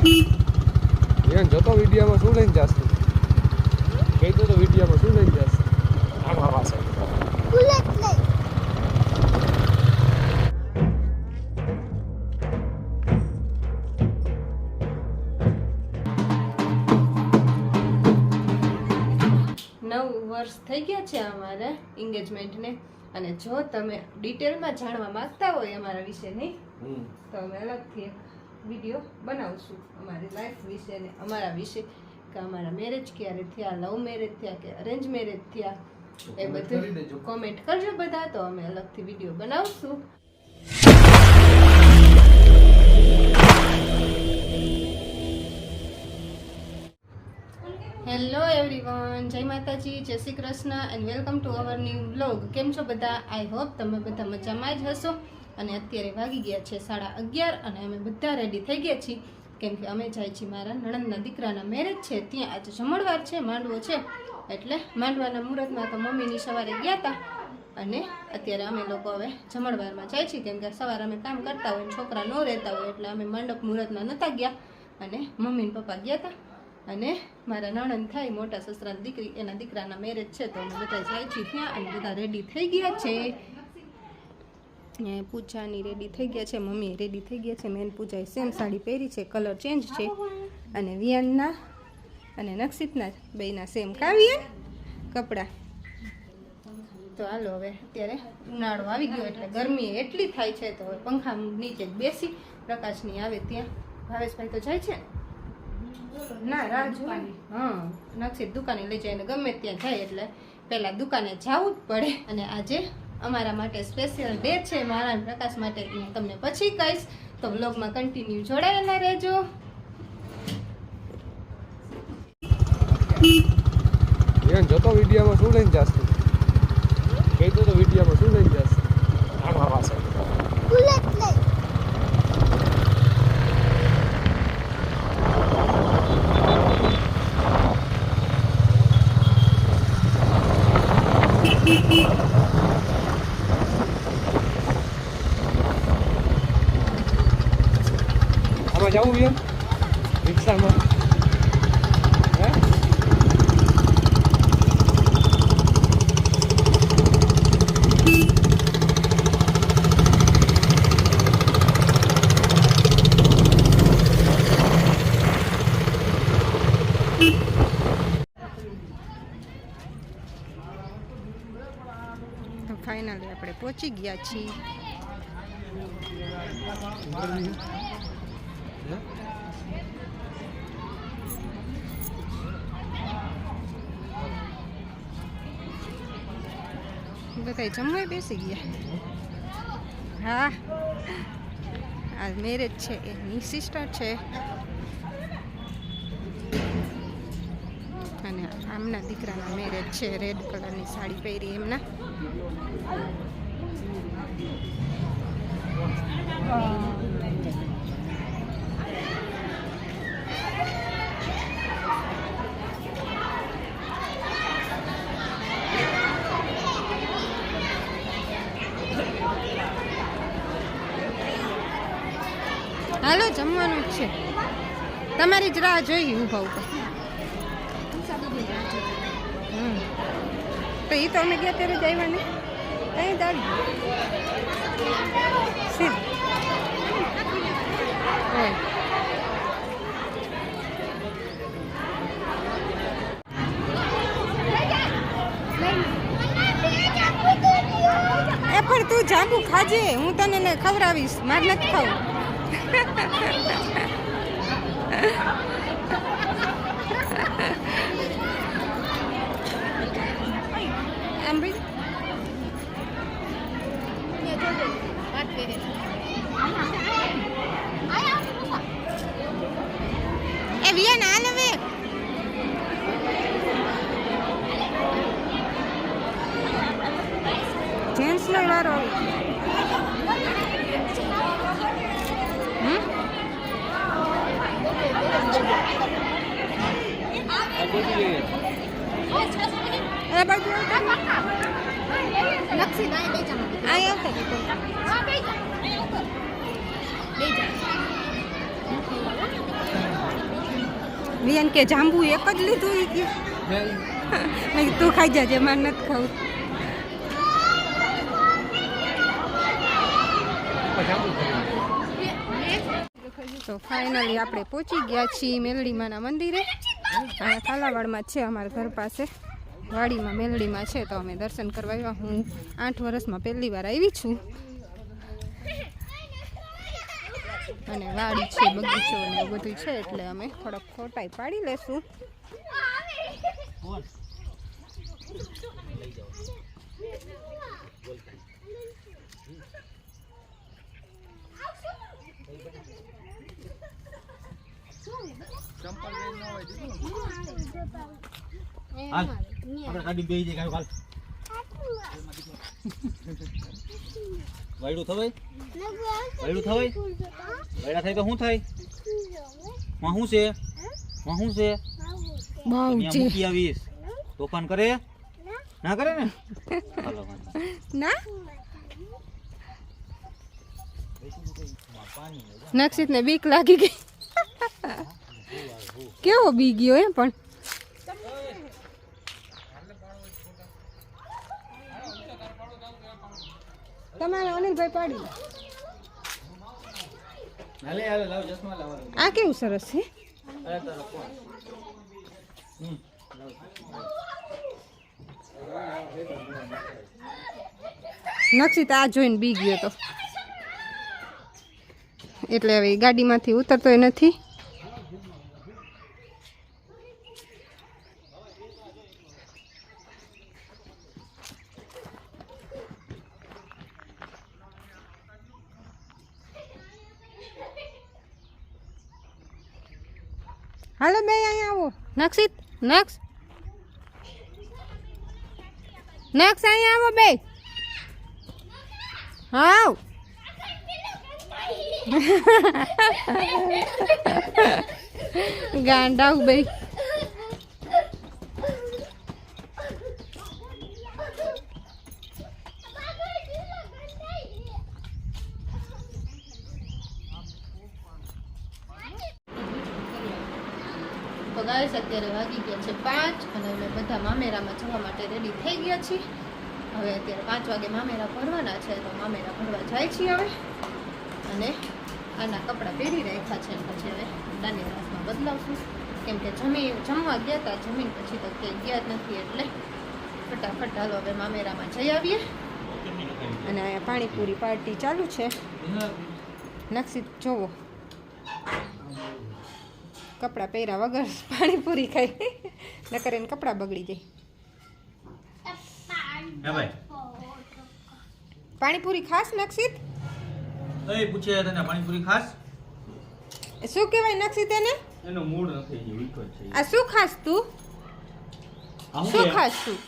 એમ જતો વિડીયોમાં શું લઈને જાસ તું? કહેતો તો વિડીયોમાં શું લઈને જાસ? આમાં પાસે બુલેટ લઈ. વર્ષ થઈ ગયા છે અમારે એન્ગેજમેન્ટને, અને જો તમે ડિટેલમાં જાણવા માંગતા હોય અમારા વિશેની તો અમે અલગથી એક વિડીયો બનાવશું અમારી લાઈફ વિશે ને અમારા વિશે, કે અમારા મેરેજ ક્યારે થયા, લવ મેરેજ થયા કે અરેન્જ મેરેજ થયા, એ બધું કોમેન્ટ કરજો બધા, તો અમે અલગથી વિડીયો બનાવશું. હેલો એવરીવન, જય માતાજી, જય Shri Krishna and welcome to our new vlog. કેમ છો બધા? આઈ હોપ તમે બધા મજામાં જ હશો. અને અત્યારે વાગી ગયા છે 11:30 અને અમે બધા રેડી થઈ ગયા છીએ, કેમ કે અમે જાય છીએ મારા નણંદના દીકરાના મેરેજ છે, ત્યાં આજે જમણવાર છે, માંડવો છે, એટલે માંડવાના મુહૂર્તમાં તો મમ્મીની સવારે ગયા હતા, અને અત્યારે અમે લોકો હવે જમણવારમાં જાય છીએ, કેમ કે સવારે અમે કામ કરતા હોય, છોકરા ન રહેતા હોય, એટલે અમે મંડપ મુહૂર્તમાં નહોતા ગયા, અને મમ્મી ને પપ્પા ગયા હતા. અને મારા નણંદ થાય મોટા સસરાની દીકરી, એના દીકરાના મેરેજ છે, તો અમે બધા જાય છીએ ત્યાં, અને બધા રેડી થઈ ગયા છે. પૂજાની રેડી થઈ ગયા છે, મમ્મી રેડી થઈ ગયા છે, મેન પૂજાએ સેમ સાડી પહેરી છે, કલર ચેન્જ છે, અને વિયાનના અને નક્ષિતના બેયના સેમ કાવ્ય કપડાં. તો હાલો હવે અત્યારે ઉનાળો આવી ગયો એટલે ગરમી એટલી થાય છે, તો હવે પંખા નીચે જ બેસી પ્રકાશની આવે ત્યાં. ભાવેશભાઈ તો જાય છે ના રાહ જોવાની. હા, નક્ષિત દુકાને લઈ જાય ને ગમે ત્યાં જાય એટલે પહેલા દુકાને જવું જ પડે. અને આજે અમારા માટે સ્પેશિયલ ડે છે, મારા પ્રકાશ માટે, હું તમને પછી કહીશ, તો વ્લોગમાં કન્ટિન્યુ જોડાયેલા રહેજો. એમ જતો વિડીયોમાં શું લઈને જાસ તું? કહેતો તો વિડીયોમાં શું લઈને જાસ? આમાં પાસે બુલેટ લઈ. આમાં જવું એમ રિક્ષામાં? હે તો ફાઇનલી આપણે પહોંચી ગયા છીએ. બધા જમવા બેસી ગયા. હા, આ મેરેજ છે, એની સિસ્ટર છે, અને આમના દીકરાના મેરેજ છે, રેડ કલરની સાડી પહેરી એમના. હાલો, જમવાનું જ છે, તમારી જ રાહ જોઈ ઊભા ઊભા. તો એ તો અમે ગયા ત્યારે જ આવ્યા ને, કઈ દાડી એ પણ તું જાંબુ ખાજે, હું તને ખવડાવીશ, મારે નથી ખાવું. આમ ભાઈ એ વિયા ના લવે જેન્ટ્સ નો વારો. વિયન કે જાંબુ એક જ લીધું ઈ કે મેં તું ખાઈ જાજે મારે નથી ખાવું. તો ફાઇનલી આપણે પહોંચી ગયા છીએ મેલડીમાના મંદિરે. અહીંયા કાલાવાડમાં છે અમારા ઘર પાસે વાડીમાં મેલડીમાં છે, તો અમે દર્શન કરવા આવ્યા. હું 8 વર્ષમાં પહેલી વાર આવી છું. અને વાડી છે, બગીચો ને એવું બધું છે, એટલે અમે થોડોક ફોટાઈ પાડી લેશું. હાલ આપણે ગાડી બેહી જઈ હાલ વાયડું થવાય વાયડા થાય તો શું થાય માં શું છે બહુ અહીંયા મૂકી આવીશ તોફાન કરે ના કરે ને હાલો ના નક્ષિત ને બીક લાગી ગઈ. કેવો બી ગયો એમ પણ તમારે અનિલભાઈ પાડી આ કેવું સરસ છે. નક્ષિત આ જોઈને બી ગયો તો એટલે હવે ગાડીમાંથી ઉતરતો નથી. હાલો બે અહીંયા આવો. નક્ષિત નક્ષ અહીંયા આવો બે. હાવ ગાંડા બે. તો ગાઈસ અત્યારે વાગી ગયા છે 5 અને અમે બધા મામેરામાં જવા માટે રેડી થઈ ગયા છીએ. હવે અત્યારે 5 વાગે મામેરા ભરવાના છે, તો મામેરા ભરવા જાય છીએ હવે. અને આના કપડાં પહેરી રાખ્યા છે, પછી હવે દાંડી રાસમાં બદલાવશું, કેમ કે જમવા ગયા હતા, જમીન પછી તો ક્યાંય ગયા જ નથી, એટલે ફટાફટ હાલો હવે મામેરામાં જઈ આવીએ. અને અહીંયા પાણીપુરી પાર્ટી ચાલુ છે. નક્ષિત જોવો કપડાં પહેર્યા વગર પાણીપુરી ખાઈ, નકર એને કપડાં બગડી જાય. પાણીપુરી ખાસ નક્ષિત? પૂછે તને પાણીપુરી ખાસ શું કહેવાય નક્ષિત એને? એનો મૂડ નથી વીકો છે. આ શું ખાસ તું? શું ખાસ તું?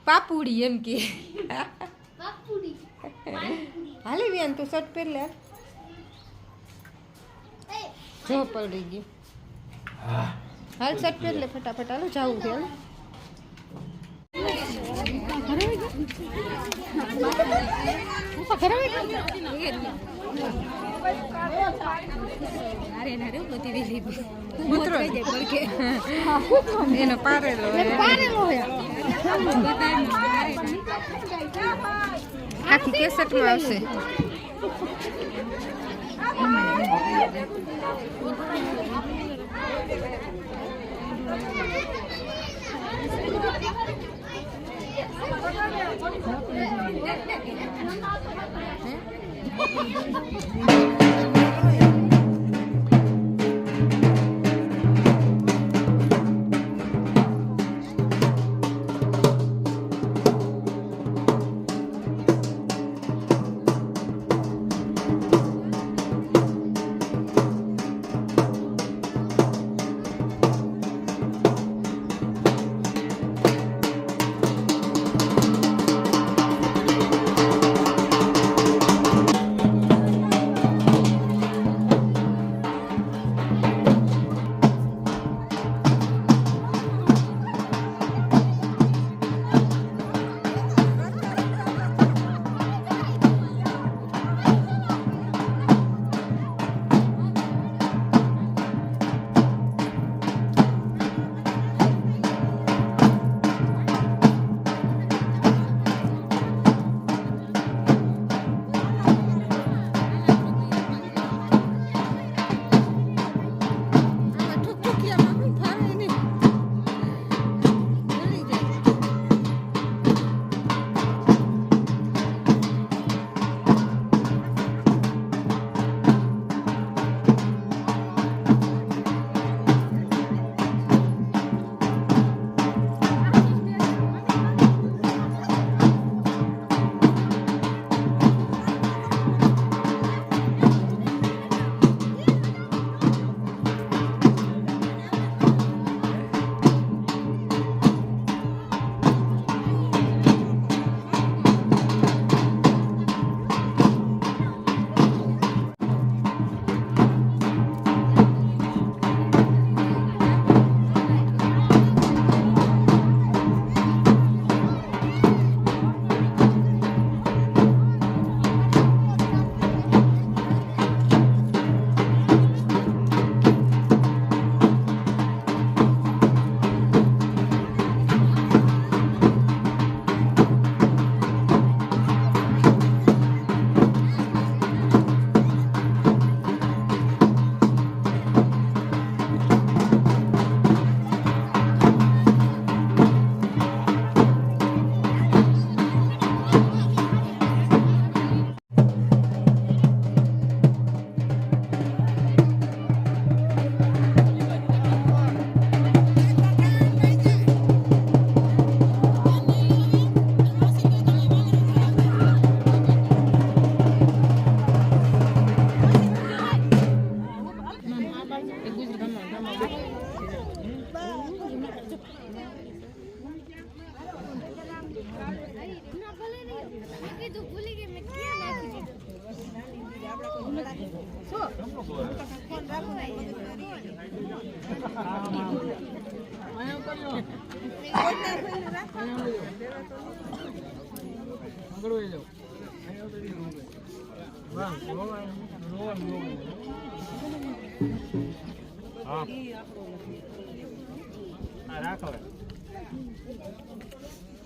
પાપુડી એમ કે. હાલી બેન તું શર્ટ પહેર લે. જો પડી ગયું. હાલ શર્ટ પહેર લે ફટાફટ. હાલો જાવું છે. એનો પારેલો આખી કેસેટમાં આવશે. રાખો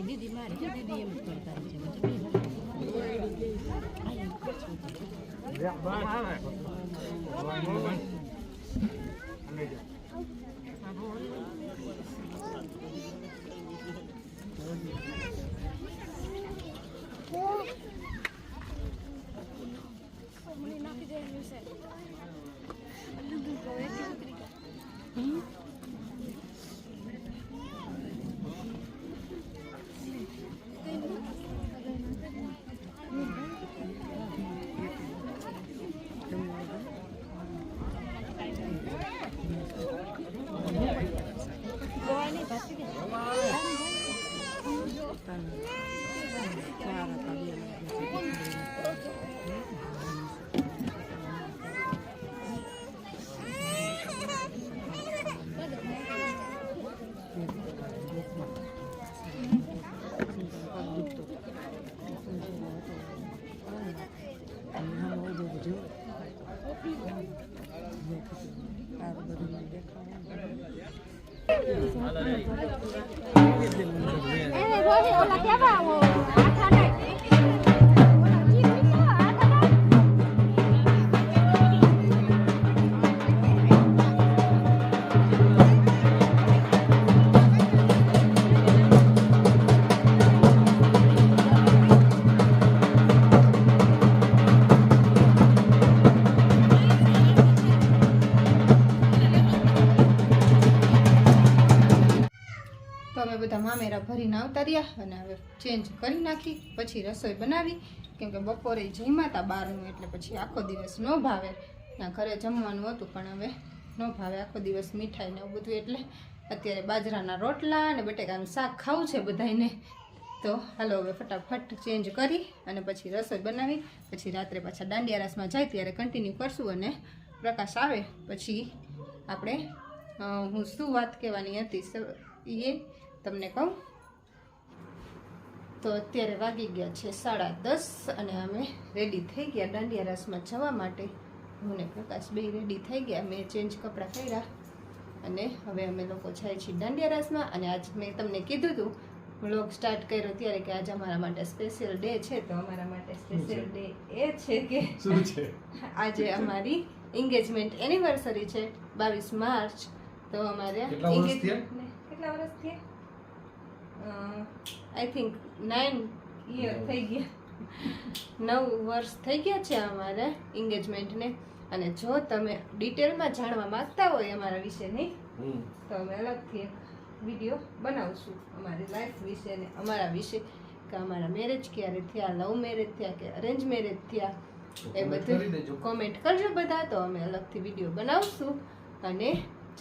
દીદી મારી દીદી એમ કરતા છે બધા મામેરા ભરીને આવતા રહ્યા અને હવે ચેન્જ કરી નાખી પછી રસોઈ બનાવી કેમ કે બપોરે જમ્યા હતા બહારનું એટલે પછી આખો દિવસ ન ભાવે ના ઘરે જમવાનું હતું પણ હવે ન ભાવે આખો દિવસ મીઠાઈ ને એવું બધું એટલે અત્યારે બાજરાના રોટલા અને બટેકાનું શાક ખાવું છે બધાને તો હાલો હવે ફટાફટ ચેન્જ કરી અને પછી રસોઈ બનાવી પછી રાત્રે પાછા દાંડિયા રાસમાં જાય ત્યારે કન્ટિન્યુ કરશું અને પ્રકાશ આવે પછી આપણે હું શું વાત કહેવાની હતી એ તમને કહું તો અત્યારે વાગી ગયા છે 10:30 અને અમે રેડી થઈ ગયા દાંડિયા રાસમાં જવા માટે હું ને પ્રકાશ બે રેડી થઈ ગયા મેં ચેન્જ કપડાં કર્યા અને હવે અમે લોકો જાય છીએ દાંડિયા રાસમાં અને આજ મેં તમને કીધું હતું વ્લોગ સ્ટાર્ટ કર્યો ત્યારે કે આજે અમારા માટે સ્પેશિયલ ડે છે તો અમારા માટે સ્પેશિયલ ડે એ છે કે શું છે આજે અમારી એન્ગેજમેન્ટ એનિવર્સરી છે 22 માર્ચ તો અમારે કેટલા વર્ષ થયા થયા આઈ થિંક 9 યર થઈ ગયા 9 વર્ષ થઈ ગયા છે અમારે એન્ગેજમેન્ટને અને જો તમે ડિટેલમાં જાણવા માંગતા હોય અમારા વિશેની તો અમે અલગથી એક વિડીયો બનાવશું અમારી લાઈફ વિશે ને અમારા વિશે કે અમારા મેરેજ ક્યારે થયા લવ મેરેજ થયા કે અરેન્જ મેરેજ થયા એ બધું કોમેન્ટ કરજો બધા તો અમે અલગથી વિડીયો બનાવશું અને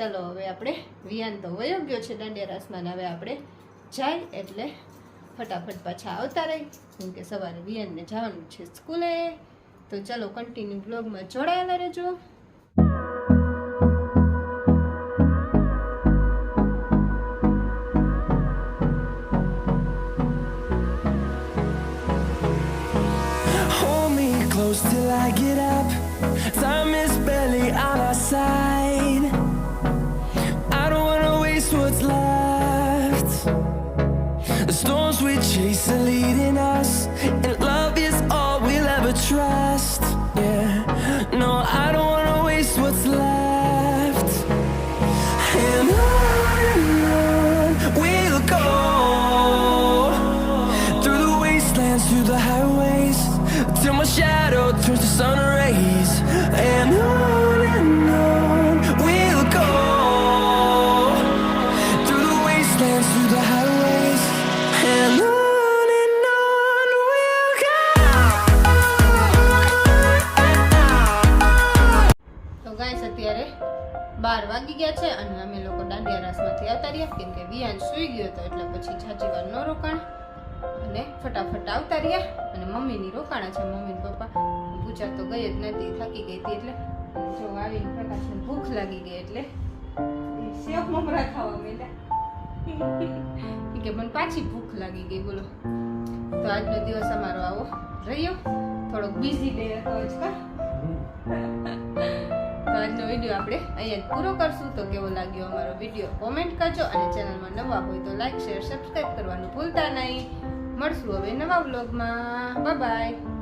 ચાલો હવે આપણે વિયાન તો વયો ગયો છે દાંડિયા રાસમાં હવે આપણે જાય એટલે ફટાફટ પાછા આવતા રહી કેમ કે સવારે વિયાનને જવાનું છે સ્કૂલે તો ચાલો કન્ટિન્યુ બ્લોગમાં જોડાયેલા રહેજો Close till I get up. Time is barely on our side. I don't wanna waste what's left. The storms we chase are leading us, and love is all we'll ever trust. Yeah, no, I don't wanna waste what's left. And on we'll go through the wastelands, through the highways, till my shadow turns to sun rays. And on we'll go through the wastelands, through the highways. And on we'll go. તો guys અત્યારે 12 વાગી ગયા છે અને અમે લોકો દાંડિયા રાસમાંથી આવતા રહ્યા કેમ કે વિયાન સૂઈ ગયો હતો એટલે પછી છાજી વાર ન રોકાણ અને ફટાફટ આવતા રહ્યા અને મમ્મીની રોકાણા છે મમ્મી ને પપ્પા પૂજા તો ગઈ જ નથી થાકી ગઈ હતી એટલે જો આવીને પ્રકાશને ભૂખ લાગી ગઈ એટલે સેવ મમરા ખાવા માંડ્યા કે મને પાછી ભૂખ લાગી ગઈ બોલો. તો આજનો દિવસ અમારો આવો રહ્યો, થોડોક બિઝી ડે હતો આજ કા. તો આજનો વિડીયો આપણે અહીંયા જ પૂરો કરશું. તો કેવો લાગ્યો અમારો વિડીયો કોમેન્ટ કરજો, અને ચેનલમાં નવા હોય તો લાઈક શેર સબસ્ક્રાઈબ કરવાનું ભૂલતા નહીં. મળશું હવે નવા વ્લોગમાં. Bye bye.